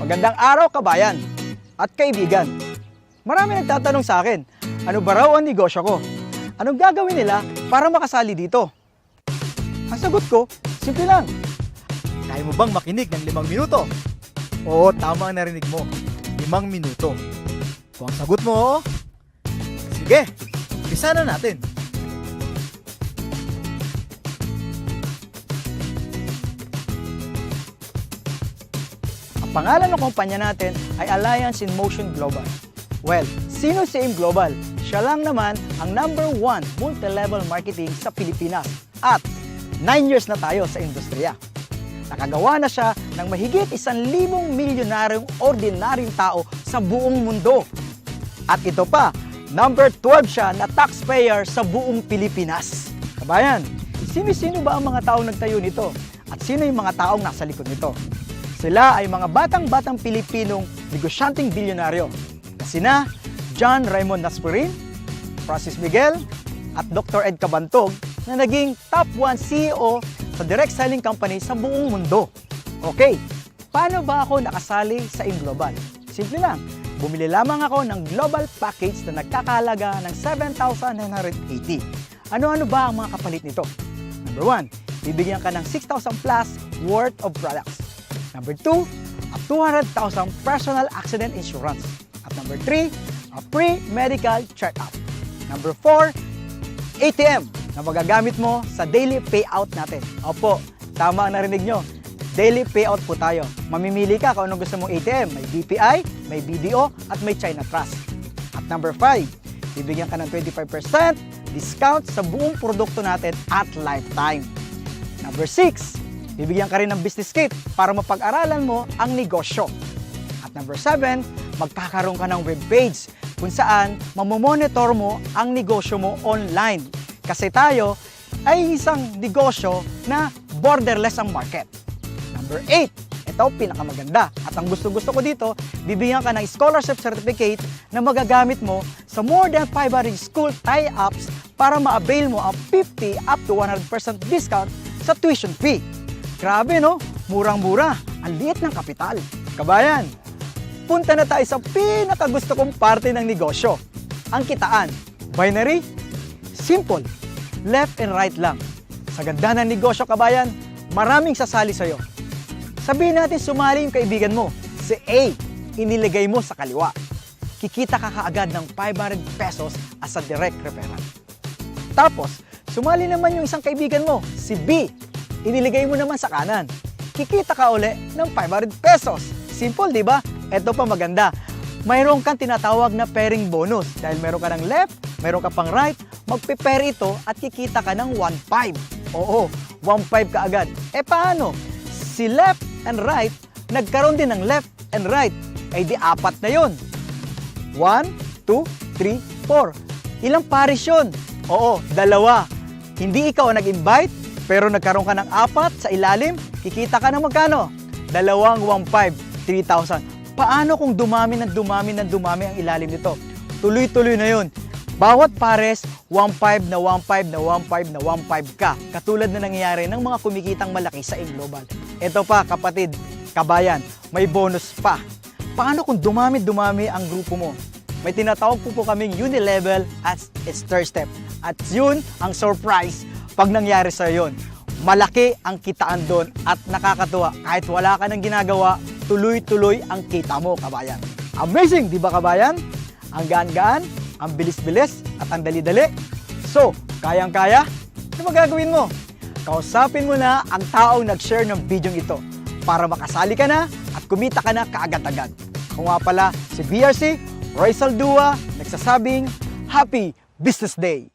Magandang araw, kabayan at kaibigan. Marami nagtatanong sa akin, ano ba raw ang negosyo ko? Anong gagawin nila para makasali dito? Ang sagot ko, simple lang. Kaya mo bang makinig ng 5 minuto? Oo, tama ang narinig mo. 5 minuto. Kung ang sagot mo, oo, sige, umpisa na natin. Ang pangalan ng kumpanya natin ay Alliance in Motion Global. Well, sino si AIM Global? Siya lang naman ang #1 multi-level marketing sa Pilipinas at 9 years na tayo sa industriya. Nakagawa na siya ng mahigit 1,000 milyonaryong ordinaryong tao sa buong mundo. At ito pa, #12 siya na taxpayer sa buong Pilipinas. Kabayan, sino-sino ba ang mga taong nagtayo nito? At sino yung mga taong nasa likod nito? Sila ay mga batang-batang Pilipinong negosyanteng bilyonaryo na sina John Raymond Naspurin, Francis Miguel, at Dr. Ed Cabantog na naging top 1 CEO sa direct selling company sa buong mundo. Okay, paano ba ako nakasali sa AIM Global? Simple lang, bumili lamang ako ng global package na nagkakahalaga ng 7,980. Ano-ano ba ang mga kapalit nito? Number 1, bibigyan ka ng 6,000 plus worth of products. Number 2, a 200,000 personal accident insurance. At number 3, a pre-medical check-up. Number 4, ATM na magagamit mo sa daily payout natin. Opo, tama ang narinig nyo. Daily payout po tayo. Mamimili ka kung anong gusto mong ATM. May BPI, may BDO, at may China Trust. At number 5, bibigyan ka ng 25% discount sa buong produkto natin at lifetime. Number 6, bibigyan ka rin ng business kit para mapag-aralan mo ang negosyo. At number 7, magkakaroon ka ng webpage kung saan mamomonitor mo ang negosyo mo online. Kasi tayo ay isang negosyo na borderless ang market. Number 8, ito pinakamaganda. At ang gusto-gusto ko dito, bibigyan ka ng scholarship certificate na magagamit mo sa more than 500 school tie-ups para ma-avail mo ang 50 up to 100% discount sa tuition fee. Grabe no? Murang-mura. Ang liit ng kapital. Kabayan, punta na tayo sa pinakagusto kong parte ng negosyo. Ang kitaan. Binary? Simple. Left and right lang. Sa ganda ng negosyo, kabayan, maraming sasali sa'yo. Sabihin natin sumali yung kaibigan mo. Si A, iniligay mo sa kaliwa. Kikita ka kaagad ng 500 pesos as a direct referral. Tapos, sumali naman yung isang kaibigan mo, si B, iniligay mo naman sa kanan. Kikita ka uli ng 500 pesos. Simple, di ba? Ito pa maganda. Mayroon kang tinatawag na pairing bonus. Dahil meron ka ng left, meron ka pang right, magpe-pair ito at kikita ka ng 1.5. Oo, 1.5 ka agad. E paano? Si left and right, nagkaroon din ng left and right. Ay di 4 na yun. 1, 2, 3, 4. Ilang pares yun? Oo, 2. Hindi ikaw ang nag-invite, pero nagkaroon ka ng 4 sa ilalim, kikita ka ng magkano? 2 1.5, 3,000. Paano kung dumami ang ilalim nito? Tuloy-tuloy na yun. Bawat pares, 1.5 na 1.5 na 1.5 na 1.5 ka. Katulad na nangyayari ng mga kumikitang malaki sa AIM Global. Ito pa, kapatid, kabayan, may bonus pa. Paano kung dumami ang grupo mo? May tinatawag po kaming unilevel as its third step. At yun ang surprise. Pag nangyari sa yun, malaki ang kitaan doon at nakakatuwa. Kahit wala ka nang ginagawa, tuloy-tuloy ang kita mo, kabayan. Amazing, di ba, kabayan? Ang gaan-gaan, ang bilis-bilis, at ang dali-dali. So, kayang-kaya? Ano magagawin mo? Kausapin mo na ang taong nag-share ng video ito para makasali ka na at kumita ka na kaagad-agad. Ako nga pala si BRC, Roy Saldua, nagsasabing, Happy Business Day!